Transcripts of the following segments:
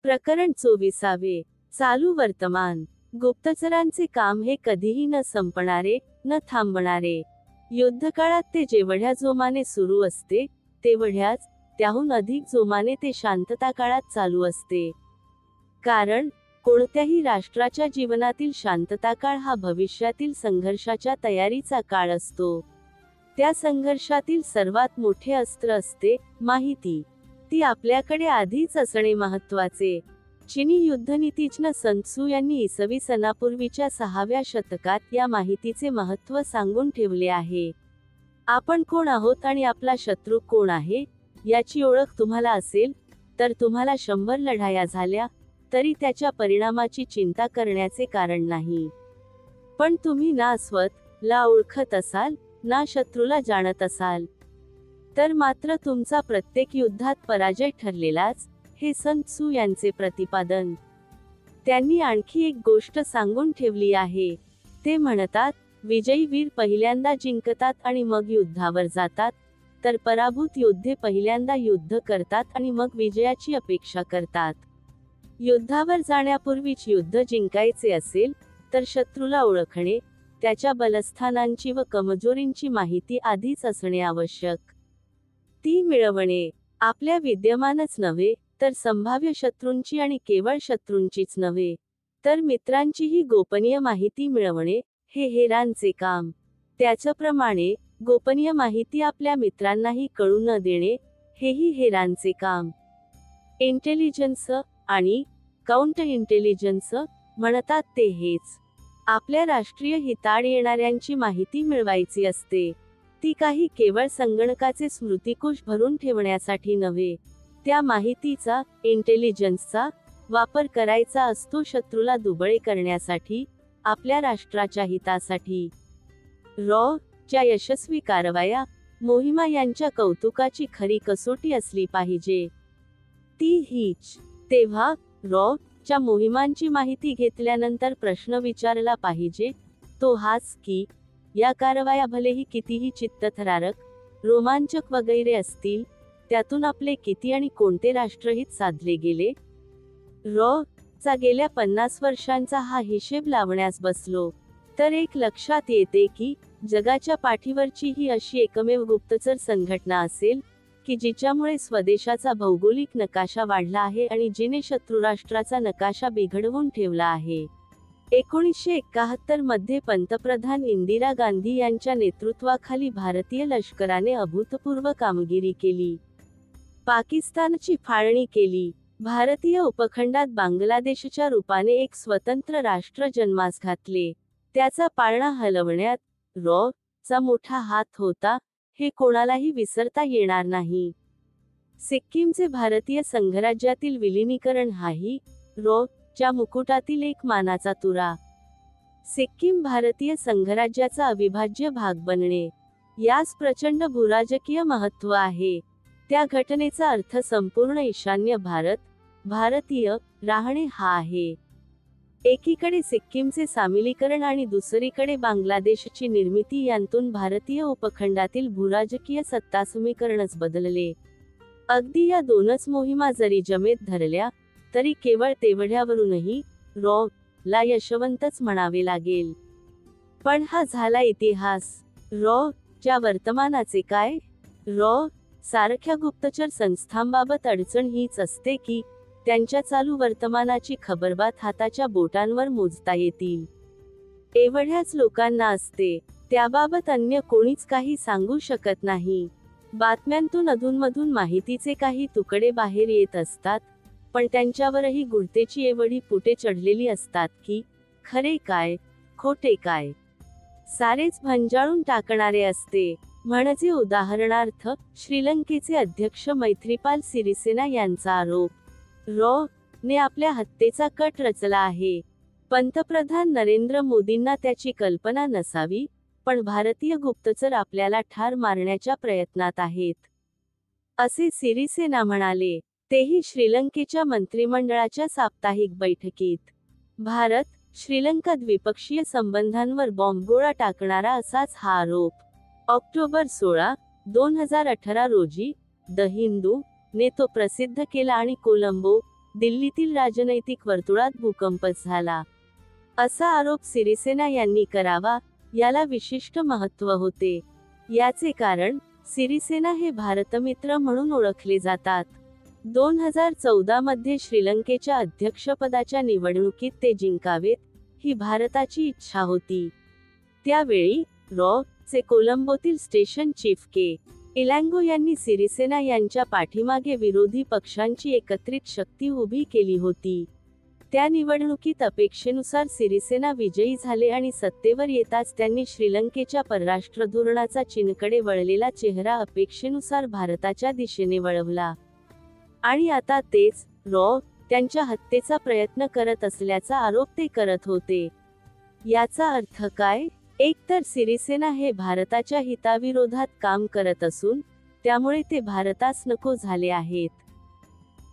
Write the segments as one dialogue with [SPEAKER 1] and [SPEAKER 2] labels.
[SPEAKER 1] प्रकरण 24. चालू वर्तमान. गुप्तचरांचे काम हे कधीही न संपणारे, न थांबणारे. युद्धकाळात ते जेवढ्या जोमाने सुरू असते, तेवढ्याच, त्याहून अधिक जोमाने ते शांतता काळात चालू असते. कारण, कोणत्याही राष्ट्राच्या जीवनातील शांतता काळ हा भविष्यातील संघर्षाच्या तयारीचा काळ असतो. त्या संघर्षातील सर्वात मोठे अस्त्र असते, माहिती. ती आपल्याकडे आधीच असणे महत्त्वाचे. चीनी युद्धनीतिज्ञ सन त्सू यांनी इसवी सनापूर्वीच्या 6व्या शतकात या माहितीचे महत्त्व सांगून ठेवले आहे. आपण कोण आहोत आणि आपला शत्रू कोण आहे, याची ओळख तुम्हाला असेल, तर तुम्हाला 100 लढाया झाल्या, तरी त्याच्या परिणामाची चिंता करण्याचे कारण नाही. पण तुम्ही ना स्वतःला ओळखत असाल, ना शत्रूला जाणत असाल, तर मात्र तुमचा प्रत्येक युद्धात पराजय ठरलेलाच, हे सन त्सू यांचे प्रतिपादन. त्यांनी आणखी एक गोष्ट सांगून ठेवली आहे. ते म्हणतात, विजयी वीर पहिल्यांदा जिंकतात आणि मग युद्धावर जातात, तर पराभूत योद्धे पहिल्यांदा युद्ध करतात आणि मग विजयाची अपेक्षा करतात. युद्धावर जाण्यापूर्वीच युद्ध जिंकायचे असेल, तर शत्रूला ओळखणे, त्याच्या बलस्थानांची व कमजोरींची माहिती आधीच असणे आवश्यक. ती मिळवणे, आपल्या विद्यमानच नव्हे, तर संभाव्य शत्रूंची आणि केवळ शत्रूंचीच नव्हे, तर मित्रांचीही गोपनीय माहिती मिळवणे, हे हेरांचे काम. त्याचप्रमाणे, गोपनीय माहिती आपल्या मित्रांनाही कळू न देणे, हेही हेरांचे काम. इंटेलिजन्स आणि काउंटर इंटेलिजन्स म्हणतात ते हेच. आपल्या राष्ट्रीय हिताड येणाऱ्यांची माहिती मिळवायची असते. ती काही केवळ संगणकाचे स्मृतिकोश भरून ठेवण्यासाठी नव्हे, त्या माहितीचा, इंटेलिजन्सचा, वापर करायचा असतो शत्रूला दुबळे करण्यासाठी, आपल्या राष्ट्राच्या हितासाठी. च्या यशस्वी कारवाया, मोहिमा यांच्या कौतुकाची खरी कसोटी असली पाहिजे. ती हीच. तेव्हा, च्या मोहिमांची माहिती घेतल्यानंतर प्रश्न विचारला पाहिजे, तो हाच की, या कारवाया भलेही कितीही चित्तथरारक, रोमांचक वगैरे असतील, त्यातून आपले किती आणि कोणते राष्ट्रहित साधले गेले? चा गेल्या 50 वर्षांचा हा हिशेब लावण्यास बसलो, तर एक लक्षात येते की, जगाच्या पाठीवरची ही अशी एकमेव गुप्तचर संघटना असेल, की जिच्यामुळे स्वदेशाचा भौगोलिक नकाशा वाढला आहे आणि जिने शत्रुराष्ट्राचा नकाशा बिघडवून ठेवला आहे. 1971 मध्ये पंतप्रधान इंदिरा गांधी यांच्या नेतृत्वाखाली भारतीय लष्कराने अभूतपूर्व कामगिरी केली. पाकिस्तानची फाळणी केली. भारतीय उपखंडात बांगलादेशच्या रूपाने एक स्वतंत्र राष्ट्र जन्मास घातले. त्याचा पाळणा हलवण्यात चा मोठा हात होता, हे कोणालाही विसरता येणार नाही. सिक्कीमचे भारतीय संघराज्यातील विलिनीकरण हाही च्या मुकुटातील एक मानाचा तुरा. सिक्कीम भारतीय संघराज्याचा अविभाज्य भाग बनणे, यास प्रचंड भूराजकीय महत्त्व आहे. त्या घटनेचा अर्थ संपूर्ण ईशान्य भारत, भारतीय, राहणे हा आहे. एकीकडे सिक्कीमचे सामीलीकरण आणि दुसरीकडे बांगलादेशची निर्मिती यांतून भारतीय उपखंडातील भूराजकीय सत्तासमीकरणच बदलले. अगदी या दोनच मोहिमा जरी जमेत धरल्या, तरी केवळ तेवढ्यावरूनही ला यशवंतच म्हणावे लागेल. पण हा झाला इतिहास. च्या वर्तमानाचे काय? सारख्या गुप्तचर संस्थांबाबत अडचण हीच असते की, त्यांच्या चालू वर्तमानाची खबरबात हाताच्या बोटांवर मोजता येतील एवढ्याच लोकांना असते. त्याबाबत अन्य कोणीच काही सांगू शकत नाही. बातम्यांतून अधूनमधून माहितीचे काही तुकडे बाहेर येत असतात, पण त्यांच्यावरही गुढतेची एवढी पुटे चढलेली असतात की, खरे काय, खोटे काय, सारेच भंजाळून टाकणारे असते. म्हणजे उदाहरणार्थ, श्रीलंकेचे अध्यक्ष मैत्रीपाल सिरिसेना यांचा आरोप ने आपल्या हत्येचा कट रचला आहे. पंतप्रधान नरेंद्र मोदींना त्याची कल्पना नसावी, पण भारतीय गुप्तचर आपल्याला ठार मारण्याच्या प्रयत्नात आहेत, असे सिरिसेना म्हणाले. तेही श्रीलंकेच्या मंत्रिमंडळाच्या साप्ताहिक बैठकीत. भारत, श्रीलंका द्विपक्षीय संबंधांवर बॉम्बगोळा टाकणारा असाच हा आरोप. ऑक्टोबर 16, 2018 रोजी द हिंदू ने तो प्रसिद्ध केला आणि कोलंबो, दिल्लीतील राजनैतिक वर्तुळात भूकंपच झाला. असा आरोप सिरिसेना यांनी करावा, याला विशिष्ट महत्त्व होते. याचे कारण, सिरिसेना हे भारतमित्र म्हणून ओळखले जातात. 2014 मध्ये श्रीलंकेच्या अध्यक्षपदाच्या निवडणुकीत ते जिंकावेत, ही भारताची इच्छा होती. त्यावेळी चे कोलंबोतील स्टेशन चीफ के. इलांगो यांनी सिरिसेना यांच्या पाठीमागे विरोधी पक्षांची एकत्रित शक्ती उभी केली होती. त्या निवडणुकीत अपेक्षेनुसार सिरिसेना विजयी झाले आणि सत्तेवर येताच त्यांनी श्रीलंकेच्या परराष्ट्र धोरणाचा चीनकडे वळलेला चेहरा अपेक्षेनुसार भारताच्या दिशेने वळवला. आणि आता तेच त्यांच्या हत्येचा प्रयत्न करत असल्याचा आरोप ते करत होते. याचा अर्थ काय? एकतर सिरिसेना हे भारताच्या हिताविरोधात काम करत असून त्यामुळे ते भारतास नको झाले आहेत.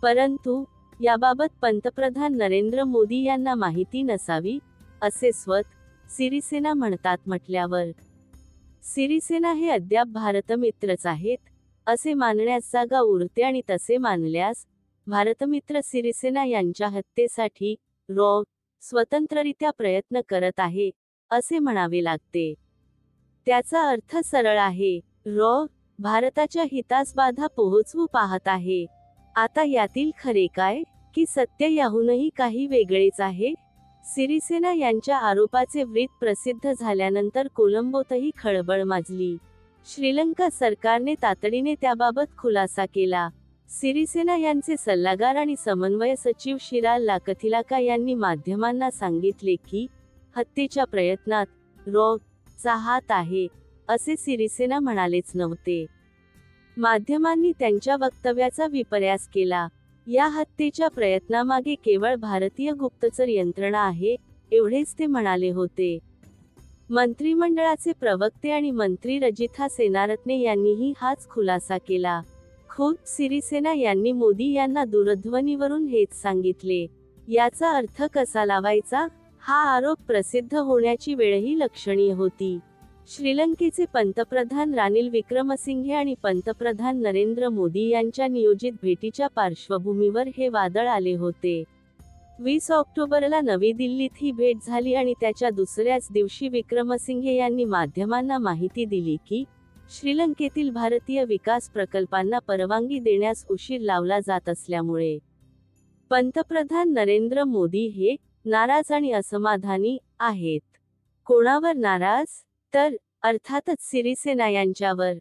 [SPEAKER 1] परंतु याबाबत पंतप्रधान नरेंद्र मोदी यांना माहिती नसावी, असे सिरिसेना म्हणतात. म्हटल्यावर सिरिसेना हे अद्याप भारतमित्रच आहेत, असे मानण्यास जागा उरते आणि तसे मानल्यास भारतमित्र सिरिसेना यांच्या हत्येसाठी स्वतंत्ररित्या प्रयत्न करत आहे, असे म्हणावे लागते. त्याचा अर्थ सरळ आहे. भारताच्या हितास बाधा पोहोचवू पाहत आहे. आता यातील खरे काय, की सत्य याहूनही काही वेगळेच आहे? सिरिसेना यांच्या आरोपाचे वृत्त प्रसिद्ध झाल्यानंतर कोलंबोतही खळबळ माजली. श्रीलंका सरकारने तातडीने त्याबाबत खुलासा केला. सिरिसेना यांचे सल्लागार आणि समन्वय सचिव शिराल लाकथिलाका यांनी माध्यमांना सांगितले की हत्येच्या प्रयत्नात चा हात आहे, असे सिरिसेना म्हणालेच नव्हते. माध्यमांनी त्यांच्या वक्तव्याचा विपर्यास केला. या हत्येच्या प्रयत्नामागे केवळ भारतीय गुप्तचर यंत्रणा आहे, एवढेच ते म्हणाले होते. मंत्रिमंडळाचे प्रवक्ते आणि मंत्री रजिथा सेनारत्ने यांनीही हाच खुलासा केला. खुद्द सिरिसेना यांनी मोदी यांना दूरध्वनीवरून हेच सांगितले. याचा अर्थ कसा लावायचा? हा आरोप प्रसिद्ध होण्याची वेळही लक्षणीय होती. श्रीलंकेचे पंतप्रधान रानिल विक्रमसिंघे आणि पंतप्रधान नरेंद्र मोदी यांच्या नियोजित भेटीच्या पार्श्वभूमीवर हे वादळ आले होते. 20 ऑक्टोबरला नवी दिल्लीत ही भेट झाली आणि त्याच्या दुसऱ्याच दिवशी विक्रमसिंघे यांनी माध्यमांना माहिती दिली की श्रीलंकेतील भारतीय विकास प्रकल्पांना परवानगी देण्यास उशीर लावला जात असल्यामुळे पंतप्रधान नरेंद्र मोदी हे नाराज आणि असमाधानी आहेत. कोणावर नाराज? तर अर्थातच सिरिसेना यांच्यावर.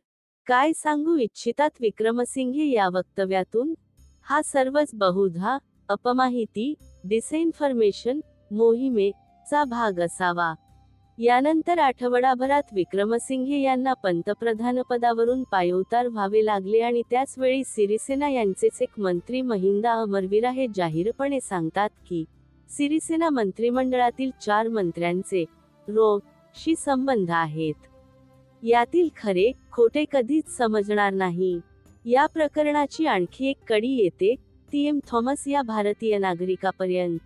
[SPEAKER 1] काय सांगू इच्छितात विक्रमसिंघे या वक्तव्यातून? हा सर्वच बहुधा अपमाहिती, डिसइन्फॉर्मेशन मोहिमेचा भाग असावा. यानंतर आठवडाभरात विक्रमसिंघे यांना पंतप्रधानपदावरून पायउतार व्हावे लागले आणि त्याच वेळी सिरिसेना यांचेच एक मंत्री महिंदा अमरवीरा हे जाहीरपणे सांगतात की सिरिसेना मंत्रिमंडळातील 4 मंत्र्यांचे शी संबंध आहेत. यातील खरे खोटे कधीच समजणार नाही. या प्रकरणाची आणखी एक कडी येते, ती एम थॉमस या भारतीय नागरिकापर्यंत.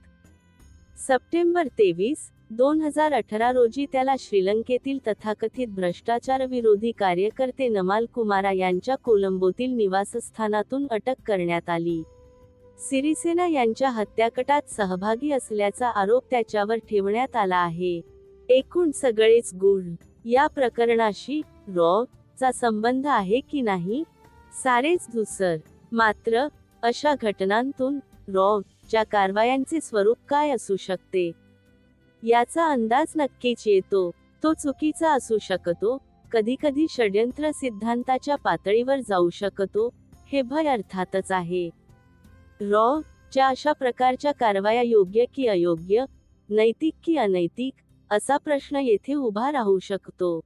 [SPEAKER 1] सप्टेंबर 23, 2018 रोजी त्याला श्रीलंकेतील तथाकथित भ्रष्टाचारविरोधी कार्यकर्ते नमाल कुमारा यांच्या कोलंबोतील निवासस्थानातून अटक करण्यात आली. सिरिसेना यांच्या हत्याकटात सहभागी असल्याचा आरोप त्याच्यावर ठेवण्यात आला आहे. एकूण सगळेच गूढ. या प्रकरणाशी चा संबंध आहे की नाही? सारेच धूसर. मात्र अशा घटनांतून च्या कारवायांचे स्वरूप काय असू शकते, याचा अंदाज नक्कीच येतो. तो चुकीचा असू शकतो, कधीकधी षड्यंत्र सिद्धांताच्या पातळीवर जाऊ शकतो. हे भय अर्थातच आहे. च्या अशा प्रकारच्या कारवाया योग्य की अयोग्य, नैतिक की अनैतिक, असा प्रश्न येथे उभा राहू शकतो.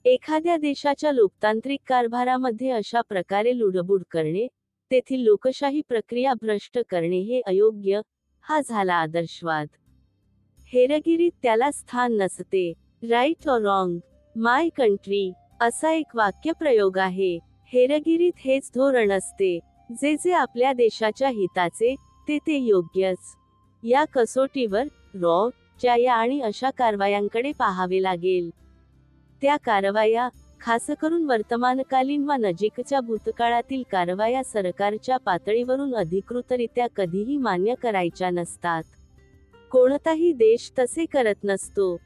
[SPEAKER 1] एखाद्या देशाच्या लोकतांत्रिक कारभारामध्ये अशा प्रकारे लुडबुड करणे, तेथील लोकशाही प्रक्रिया भ्रष्ट करणे हे अयोग्य. हा झाला आदर्शवाद. हेरगिरीत त्याला स्थान नसते. Right or wrong, my country, असा एक वाक्यप्रयोग आहे. हेरगिरीत हेच धोरण असते. जे आपल्या देशाच्या हिताचे, ते योग्यच. या कसोटीवर च्या या आणि अशा कारवायांकडे पाहावे लागेल. त्या कारवाया खासकरून वर्तमानकालीन वा नजीकच्या भूतकाळातील कारवाया सरकारच्या पातळीवरून अधिकृतरित्या कधीही मान्य करायच्या नसतात. कोणताही देश तसे करत नसतो.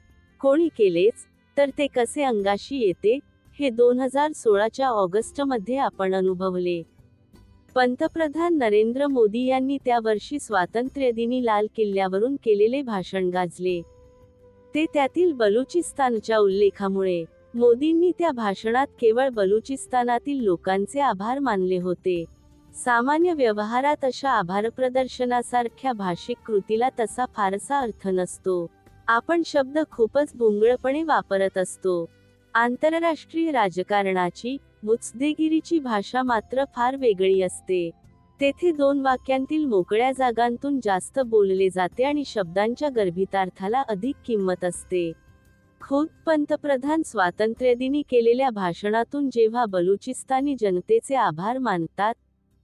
[SPEAKER 1] कोणी केलेच तर ते कसे अंगाशी येते हे 2016च्या ऑगस्टमध्ये आपण अनुभवले. पंतप्रधान नरेंद्र मोदी यांनी त्या वर्षी स्वातंत्र्यदिनी लाल किल्ल्यावरून केलेले भाषण गाजले. ते त्यातील बलुचिस्तानच्या उल्लेखामुळे. मोदींनी त्या भाषणात केवळ बलुचिस्तानातील लोकांचे आभार मानले होते. सामान्य व्यवहारात अशा आभारप्रदर्शनासारख्या भाषिक कृतीला तसा फारसा अर्थ नसतो. आपण शब्द खूपच भोंगळपणे वापरत असतो. आंतरराष्ट्रीय राजकारणाची, मुत्सद्देगिरीची भाषा मात्र फार वेगळी असते. तेथे 2 वाक्यांतील मोकळ्या जागांतून जास्त बोलले जाते आणि शब्दांच्या गर्भितार्थाला अधिक किंमत असते. खुद्द पंतप्रधान स्वातंत्र्यदिनी केलेल्या भाषणातून जेव्हा बलुचिस्तानी जनतेचे आभार मानतात,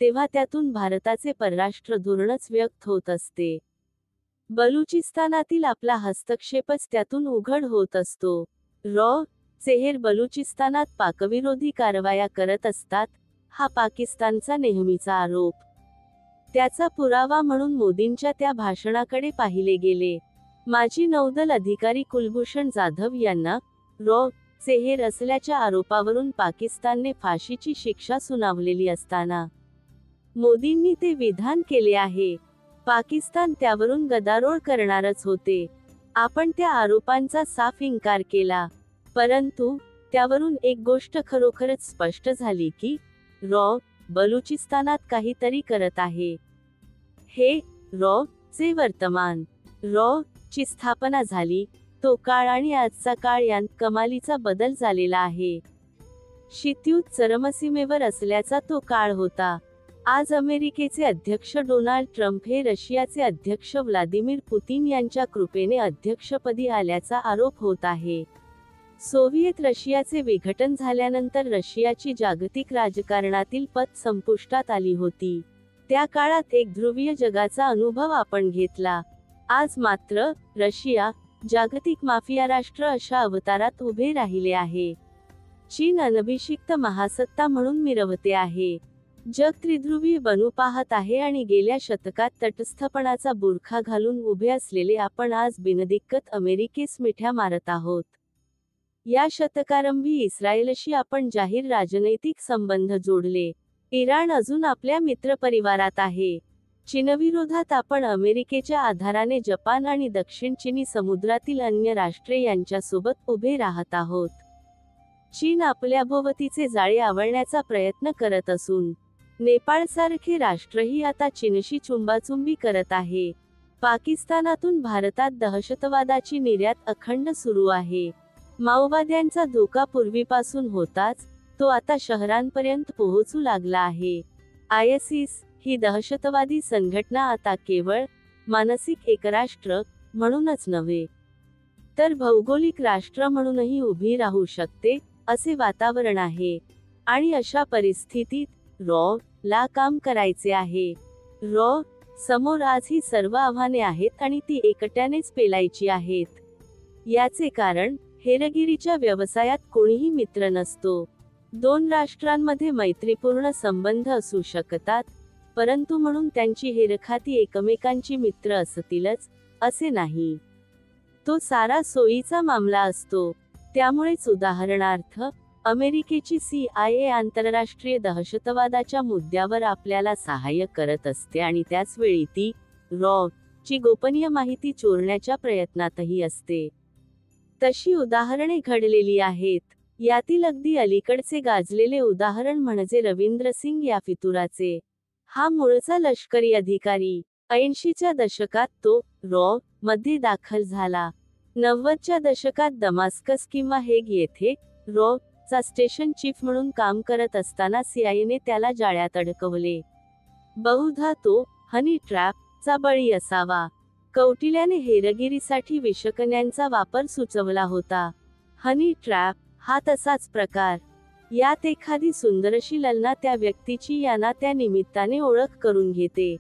[SPEAKER 1] तेव्हा त्यातून भारताचे परराष्ट्र धोरणच व्यक्त होत असते. बलुचिस्तानातील आपला हस्तक्षेपच त्यातून उघड होत असतो. चेहेर बलुचिस्तानात पाकविरोधी कारवाया करत असतात, हा पाकिस्तानचा नेहमीचा आरोप. त्याचा पुरावा म्हणून मोदींच्या त्या भाषणाकडे पाहिले गेले. माजी नौदल अधिकारी कुलभूषण जाधव यांना चेहेर असल्याच्या आरोपावरून पाकिस्तानने फाशीची शिक्षा सुनावलेली असताना मोदींनी ते विधान केले आहे. पाकिस्तान त्यावरून गदारोळ करणारच होते. आपण त्या आरोपांचा साफ इन्कार केला. परंतु त्यावरून एक गोष्ट खरोखरच स्पष्ट झाली की बलुचिस्तानात काहीतरी करत आहे. हे चे वर्तमान, ची स्थापना झाली तो काळ आणि आजचा काळ यांत कमालीचा बदल झालेला आहे. शीतयुद्ध चरमसीमेवर असल्याचा तो काळ होता. आज अमेरिकेचे अध्यक्ष डोनाल्ड ट्रम्प हे रशियाचे अध्यक्ष व्लादिमीर पुतिन यांच्या कृपेने अध्यक्षपदी आल्याचा आरोप होत आहे. सोव्हिएत रशियाचे विघटन झाल्यानंतर रशियाची जागतिक राजकारणातील पत संपुष्टात आली होती. त्या काळात एक ध्रुवीय जगाचा अनुभव आपण घेतला. आज मात्र रशिया जागतिक माफिया राष्ट्र अशा अवतारात उभे राहिले आहे. चीन अनभिषिक्त महासत्ता म्हणून मिरवते आहे. जग त्रिध्रुवीय बनू पाहत आहे आणि गेल्या शतकात तटस्थपणाचा बुरखा घालून उभे असलेले आपण आज बिनदिक्कत अमेरिकेस मिठ्या मारत आहोत. या शतकारंभी इस्रायलशी आपण जाहीर राजनैतिक संबंध जोडले. इराण अजून आपल्या मित्रपरिवारात आहे. चीनविरोधात आपण अमेरिकेच्या आधाराने जपान आणि दक्षिण चिनी समुद्रातील अन्य राष्ट्रे यांच्यासोबत उभे राहत आहोत. चीन आपल्याभोवतीचे जाळे आवळण्याचा प्रयत्न करत असून नेपाळसारखे राष्ट्रही आता चीनशी चुंबाचुंबी करत आहे. पाकिस्तानातून भारतात दहशतवादाची निर्यात अखंड सुरू आहे. माओवाद्यांचा धोका पूर्वीपासून होताच, तो आता शहरांपर्यंत पोहोचू लागला आहे. ISIS ही दहशतवादी संघटना आता केवळ मानसिक एकराष्ट्र म्हणूनच नव्हे, तर भौगोलिक राष्ट्र म्हणूनही उभी राहू शकते, असे वातावरण आहे. आणि अशा परिस्थितीत ला काम करायचे आहे. समोर आज ही सर्व आव्हाने आहेत आणि ती एकट्यानेच पेलायची आहेत. याचे कारण, हेरगिरीच्या व्यवसायात कोणीही मित्र नसतो. 2 राष्ट्रांमध्ये मैत्रीपूर्ण संबंध असू शकतात, परंतु म्हणून त्यांची हेरखाती एकमेकांची मित्र असतीलच, असे नाही. तो सारा सोयीचा मामला असतो. त्यामुळेच उदाहरणार्थ, अमेरिकेची CIA आंतरराष्ट्रीय दहशतवादाच्या मुद्द्यावर आपल्याला सहाय्य करत असते आणि त्याच वेळी ती ची गोपनीय माहिती चोरण्याच्या प्रयत्नातही असते. तशी उदाहरणे घडलेली आहेत. यातील अगदी अलीकडचे गाजलेले उदाहरण म्हणजे रविंद्र सिंग या फितुराचे. हा मूळचा लष्करी अधिकारी. 80च्या दशकात तो मध्ये दाखल झाला. 90च्या दशकात दमास्कस किंवा हेग येथे चा स्टेशन चीफ म्हणून काम करत असताना CIAने त्याला जाळ्यात अडकवले. बहुधा तो हनी ट्रॅप चा बळी असावा. कौटिल्याने हेरगिरीसाठी विषकन्यांचा वापर सुचवला होता. हनी ट्रॅप हा तसाच प्रकार. यात एखादी सुंदरशी ललना त्या व्यक्तीची याना त्या निमित्ताने ओळख करून घेते.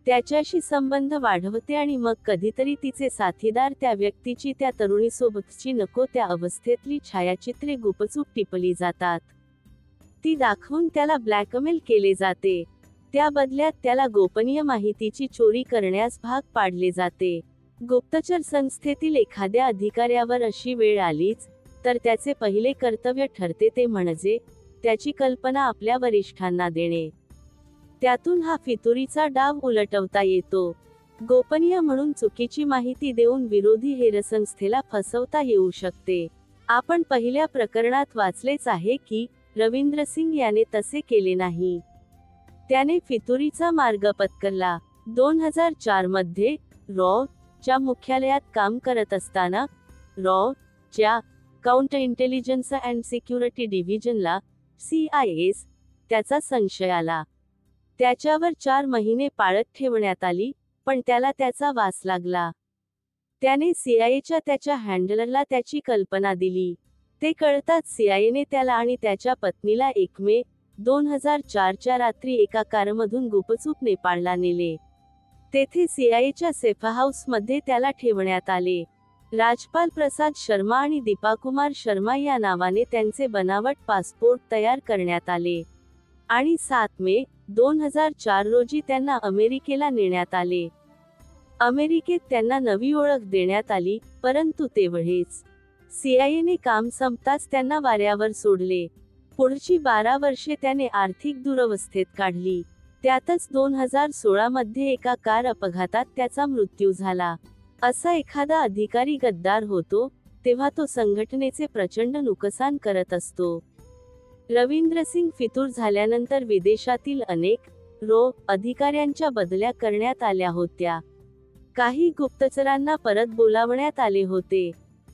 [SPEAKER 1] त्याच्याशी संबंध वाढवते आणि मग कधीतरी तिचे साथीदार त्या व्यक्तीची त्या तरुणीसोबतची नको त्या अवस्थेतली छायाचित्रे गुपचूप टिपली जातात. ती दाखवून त्याला ब्लॅकमेल केले जाते. त्या बदल्यात त्याला गोपनीय माहितीची चोरी करण्यास भाग पाडले जाते. गुप्तचर संस्थेतील एखाद्या अधिकाऱ्यावर अशी वेळ आलीच तर त्याचे पहिले कर्तव्य ठरते ते म्हणजे त्याची कल्पना आपल्या वरिष्ठांना देणे. त्यातून हा फितुरीचा डाव उलटवता येतो. गोपनीय म्हणून चुकीची माहिती देऊन विरोधी हेरसंस्थेला फसवता येऊ शकते. आपण पहिल्या प्रकरणात वाचलेच आहे की रवींद्र सिंग याने तसे केले नाही. त्याने फितुरीचा मार्ग पत्करला. 2004 मध्ये रॉ च्या मुख्यालयात काम करत असताना रॉ च्या काउंटर इंटेलिजन्स अँड सिक्युरिटी डिव्हिजनला CIS त्याचा संशय आला. त्याच्यावर 4 महिने पाळत ठेवण्यात आली, पण त्याला त्याचा वास लागला. त्याने CIAच्या त्याच्या हँडलरला त्याची कल्पना दिली. ते कळताच CIAने त्याला आणि त्याच्या पत्नीला 1 मे 2004 च्या रात्री एका कारमधून गुपचूप नेपाळला नेले. तेथे CIAच्या सेफ हाऊसमध्ये त्याला ठेवण्यात आले. राजपाल प्रसाद शर्मा आणि दीपाकुमार शर्मा या नावाने त्यांचे बनावट पासपोर्ट तयार करण्यात आले आणि 7 मे 2004 रोजी त्यांना अमेरिकेला नेण्यात आले. अमेरिकेत त्यांना नवी ओळख देण्यात आली, परंतु तेवढेच. CIAने काम संपताच त्यांना वाऱ्यावर सोडले. पुढची 12 वर्षे त्याने आर्थिक दुरवस्थेत काढली. त्यातच 2016 मध्ये एका कार अपघातात त्याचा मृत्यू झाला. असा एखादा अधिकारी गद्दार होतो तेव्हा तो संघटनेचे प्रचंड नुकसान करत असतो. रवींद्र सिंग फितूर झाल्यानंतर विदेशातील अनेक रॉ अधिकाऱ्यांच्या बदल्या करण्यात आल्या होत्या. काही गुप्तचरांना परत बोलावण्यात आले होते,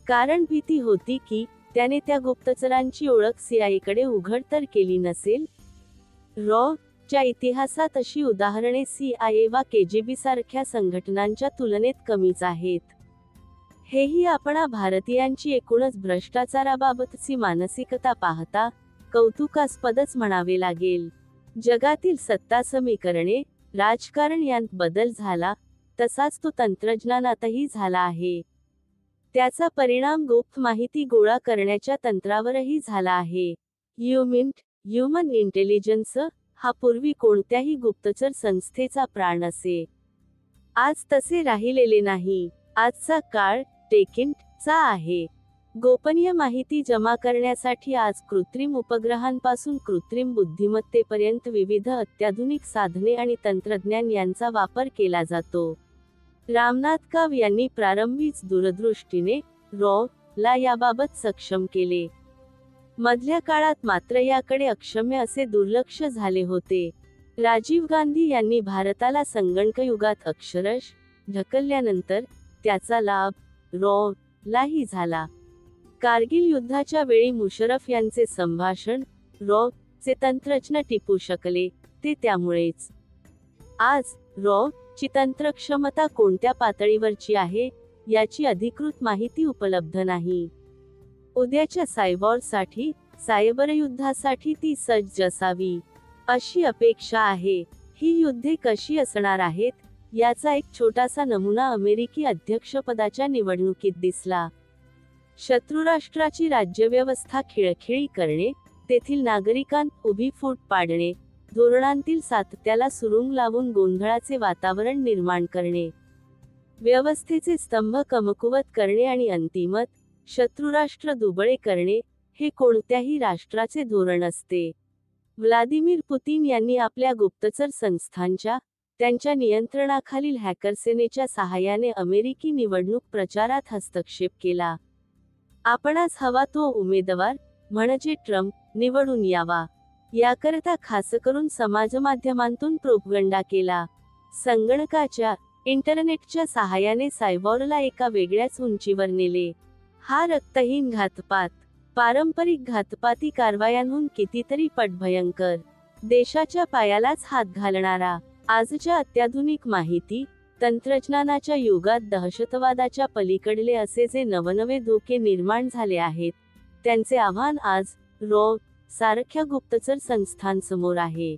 [SPEAKER 1] कारण भीती होती की त्याने त्या गुप्तचरांची ओळख CIAकडे उघड तर केली नसेल. रॉ च्या इतिहासात अशी उदाहरणे CIA वा KGB सारख्या संघटनांच्या तुलनेत कमीच आहेत. हेही आपणा भारतीयांची एकूणच भ्रष्टाचाराबाबतची मानसिकता पाहता कौतुकास्पदच म्हणावे लागेल. जगातील सत्ता समीकरणे, राजकारण यांत बदल झाला, तसाच तो तंत्रज्ञानातही झाला आहे. त्याचा परिणाम गुप्त माहिती गोळा करण्याच्या तंत्रावरही झाला आहे. ह्युमन इंटेलिजन्स हा पूर्वी कोणत्याही गुप्तचर संस्थेचा प्राण असे. आज तसे राहिलेले नाही. आजचा काळ टेकिंटचा आहे. गोपनीय माहिती जमा करण्यासाठी आज कृत्रिम उपग्रहांपासून कृत्रिम बुद्धिमत्तेपर्यंत विविध अत्याधुनिक साधने आणि तंत्रज्ञान यांचा वापर केला जातो. रामनाथ काव यांनी प्रारंभीच दूरदृष्टीने रॉ ला याबाबत सक्षम केले. मधल्या काळात मात्र याकडे अक्षम्य असे दुर्लक्ष झाले होते. राजीव गांधी यांनी भारताला संगणकयुगात अक्षरश ढकलल्यानंतर त्याचा लाभ रॉ लाही झाला. कारगिल युद्धाच्या वेळी मुशर्रफ यांचे संभाषण रॉ चे तंत्रज्ञ टिपू शकले, ते त्यामुळेच. आज रॉ ची तंत्रक्षमता कोणत्या पातळीवरची आहे याची अधिकृत माहिती उपलब्ध नाही. उद्याच्या सायबॉरसाठी, सायबर युद्धासाठी ती सज्ज असावी, अशी अपेक्षा आहे. ही युद्धे कशी असणार आहेत याचा एक छोटासा नमुना अमेरिकी अध्यक्षपदाच्या निवडणुकीत दिसला. शत्रुराष्ट्राची राज्यव्यवस्था खिळखिळी करणे, तेथील नागरिकांत उभी फूट पाडणे, धोरणांतील सातत्याला सुरुंग लावून गोंधळाचे वातावरण निर्माण करणे, व्यवस्थेचे स्तंभ कमकुवत करणे आणि अंतिमत शत्रुराष्ट्र दुबळे करणे, हे कोणत्याही राष्ट्राचे धोरण असते. व्लादिमीर पुतिन यांनी आपल्या गुप्तचर संस्थांच्या त्यांच्या नियंत्रणाखालील हॅकरसेनेच्या सहाय्याने अमेरिकी निवडणूक प्रचारात हस्तक्षेप केला. आपणास हवा तो उमेदवार म्हणजे ट्रम्प निवडून यावा, याकरता खासकरून समाजमाध्यमांतून प्रोपगंडा केला. संगणकाच्या इंटरनेटच्या सहाय्याने सायबॉरला एका वेगळ्याच उंचीवर नेले. हा रक्तहीन घातपात पारंपरिक घातपाती कारवायांहून कितीतरी पट भयंकर, देशाच्या पायालाच हात घालणारा. आजच्या अत्याधुनिक माहिती तंत्रज्ञानाच्या युगात दहशतवादाच्या पलीकडले असे जे नवनवे धोके निर्माण झाले आहेत, त्यांचे आव्हान आज रॉ सारख्या गुप्तचर संस्थांसमोर आहे.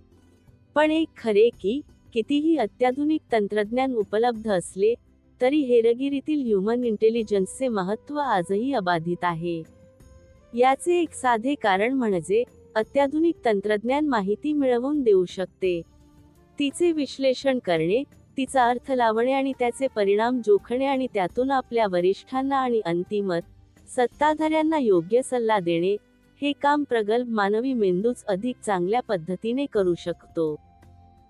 [SPEAKER 1] पण एक खरे की कितीही अत्याधुनिक तंत्रज्ञान उपलब्ध असले तरी हेरगिरीतील ह्युमन इंटेलिजन्सचे महत्त्व आजही अबाधित आहे. याचे एक साधे कारण म्हणजे अत्याधुनिक तंत्रज्ञान माहिती मिळवून देऊ शकते. तिचे विश्लेषण करणे, तिचा अर्थ लावणे आणि त्याचे परिणाम जोखणे आणि त्यातून आपल्या वरिष्ठांना आणि अंतिमत सत्ताधाऱ्यांना योग्य सल्ला देणे, हे काम प्रगल्भ मानवी मेंदूच अधिक चांगल्या पद्धतीने करू शकतो.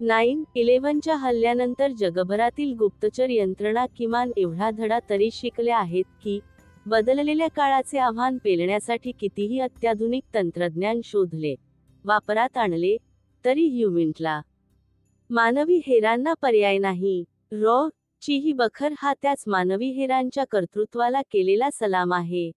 [SPEAKER 1] 9/11च्या हल्ल्यानंतर जगभरातील गुप्तचर यंत्रणा किमान एवढा धडा तरी शिकल्या आहेत की बदललेल्या काळाचे आव्हान पेलण्यासाठी कितीही अत्याधुनिक तंत्रज्ञान शोधले, वापरात आणले, तरी ह्युमनला मानवी हेरांना पर्याय नाही. रॉ. ची ही बखर हा त्याच मानवी हेरांच्या कर्तृत्वाला केलेला सलाम आहे.